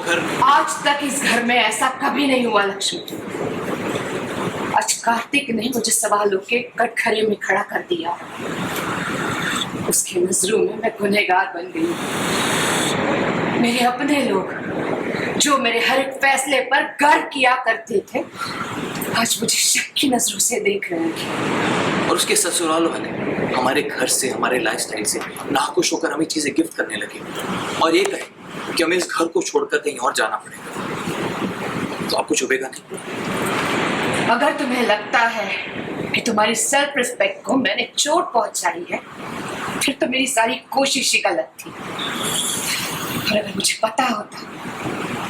वो घर आज तक इस घर में ऐसा कभी नहीं हुआ लक्ष्मी। आज कार्तिक ने मुझे सवालों के कटघरे में खड़ा कर दिया। उसकी नजरों में मैं गुनहगार बन गई। मेरे अपने लोग जो मेरे हर एक फैसले पर गर्व किया करते थे, आज मुझे शक की नजरों से देख रहे हैं। और उसके ससुराल वाले हमारे घर से, हमारे लाइफस्टाइल से नाखुश होकर हमें चीजें गिफ्ट करने लगे और ये कहे कि हमें इस घर को छोड़कर कहीं और जाना पड़ेगा। तो आपको चुभेगा नहीं? अगर तुम्हें लगता है कि तुम्हारी सेल्फ रिस्पेक्ट को मैंने चोट पहुंचाई है, फिर तो मेरी सारी कोशिश ही गलत थी। और अगर मुझे पता होता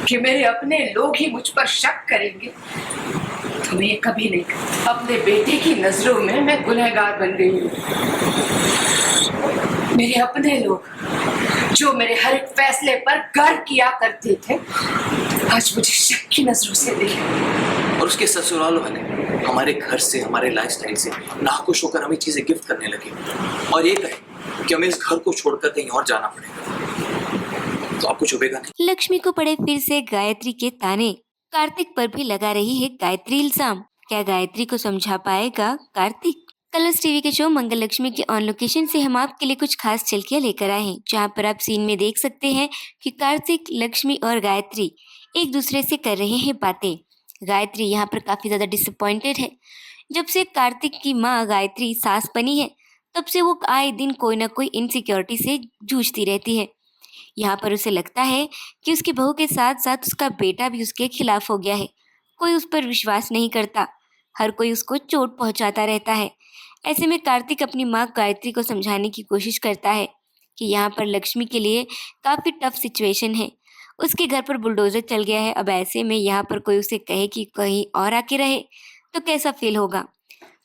कि मेरे अपने लोग ही मुझ पर शक करेंगे, तो मैं ये कभी नहीं करती। अपने बेटे की नजरों में मैं गुनहगार बन गई हूँ। मेरे अपने लोग जो मेरे हर एक फैसले पर गर्व किया करते थे, आज मुझे शक की नजरों से देखें। और उसके ससुराल वाले हमारे घर से, हमारे लाइफस्टाइल से नाखुश होकर हमें चीजें गिफ्ट करने लगे और ये कहे कि हमें इस घर को छोड़कर कहीं और जाना पड़ेगा। तो आपको चुभेगा नहीं? लक्ष्मी को पड़े फिर से गायत्री के ताने। कार्तिक पर भी लगा रही है गायत्री इल्जाम। क्या गायत्री को समझा पाएगा कार्तिक? कलर्स टीवी के शो मंगल लक्ष्मी के ऑन लोकेशन से हम आपके लिए कुछ खास झलकियां लेकर आए हैं, जहां पर आप सीन में देख सकते हैं कि कार्तिक, लक्ष्मी और गायत्री एक दूसरे से कर रहे हैं बातें। गायत्री यहाँ पर काफी ज्यादा डिसअपॉइंटेड है। जब से कार्तिक की माँ गायत्री सास बनी है, तब से वो आए दिन कोई ना कोई इनसिक्योरिटी से जूझती रहती है। यहाँ पर उसे लगता है कि उसकी बहू के साथ साथ उसका बेटा भी उसके खिलाफ हो गया है। कोई उस पर विश्वास नहीं करता, हर कोई उसको चोट पहुंचाता रहता है। ऐसे में कार्तिक अपनी माँ गायत्री को समझाने की कोशिश करता है कि यहाँ पर लक्ष्मी के लिए काफ़ी टफ सिचुएशन है। उसके घर पर बुलडोजर चल गया है। अब ऐसे में यहाँ पर कोई उसे कहे कि कहीं और आके रहे तो कैसा फील होगा।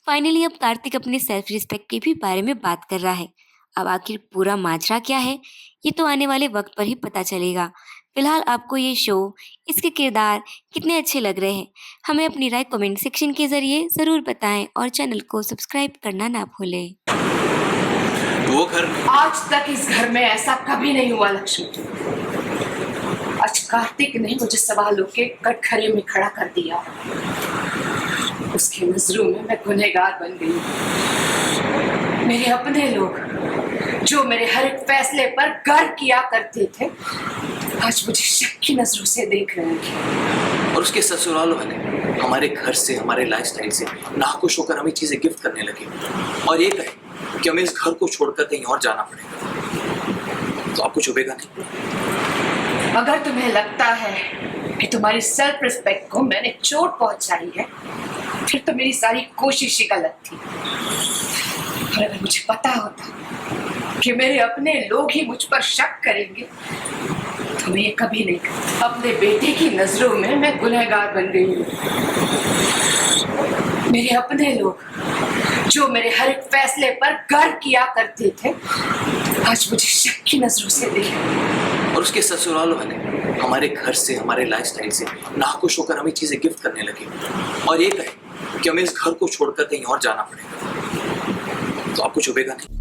फाइनली अब कार्तिक अपने सेल्फ रिस्पेक्ट के भी बारे में बात कर रहा है। अब आखिर पूरा माजरा क्या है, ये तो आने वाले वक्त पर ही पता चलेगा। फिलहाल आपको ये शो, इसके किरदार कितने अच्छे लग रहे हैं, हमें अपनी राय कमेंट सेक्शन के जरिए ज़रूर बताएं और चैनल को सब्सक्राइब करना ना भूलें। वो घर आज तक इस घर में ऐसा कभी नहीं हुआ लक्ष्मी। आज कार्तिक ने मुझे सवालों के कटघरे में खड़ा कर दिया। उसकी नजरों में मैं गुनहगार बन गई। मेरे अपने लोग जो मेरे हर एक फैसले पर गर्व किया करते थे, आज मुझे शक की नजरों से देख रहे हैं। और उसके ससुराल वाले हमारे घर से, हमारे लाइफस्टाइल से नाखुश होकर हमें चीजें गिफ्ट करने लगे और ये कहे कि हमें इस घर को छोड़कर कहीं और जाना पड़ेगा। तो आपको चुभेगा नहीं? अगर तुम्हें लगता है कि तुम्हारी सेल्फ रिस्पेक्ट को मैंने चोट पहुंचाई है, फिर तो मेरी सारी कोशिश ही गलत थी। और अगर मुझे पता होता कि मेरे अपने लोग ही मुझ पर शक करेंगे, तो मैं ये कभी नहीं करती। अपने बेटे की नजरों में मैं गुनहगार बन गई हूँ। मेरे अपने लोग जो मेरे हर एक फैसले पर गर्व किया करते थे, आज मुझे शक की नजरों से देखें। और उसके ससुराल वाले हमारे घर से, हमारे लाइफस्टाइल से नाखुश होकर हमें चीजें गिफ्ट करने लगे और ये कहे कि हमें इस घर को छोड़कर कहीं और जाना पड़ेगा। तो आपको चुभेगा नहीं?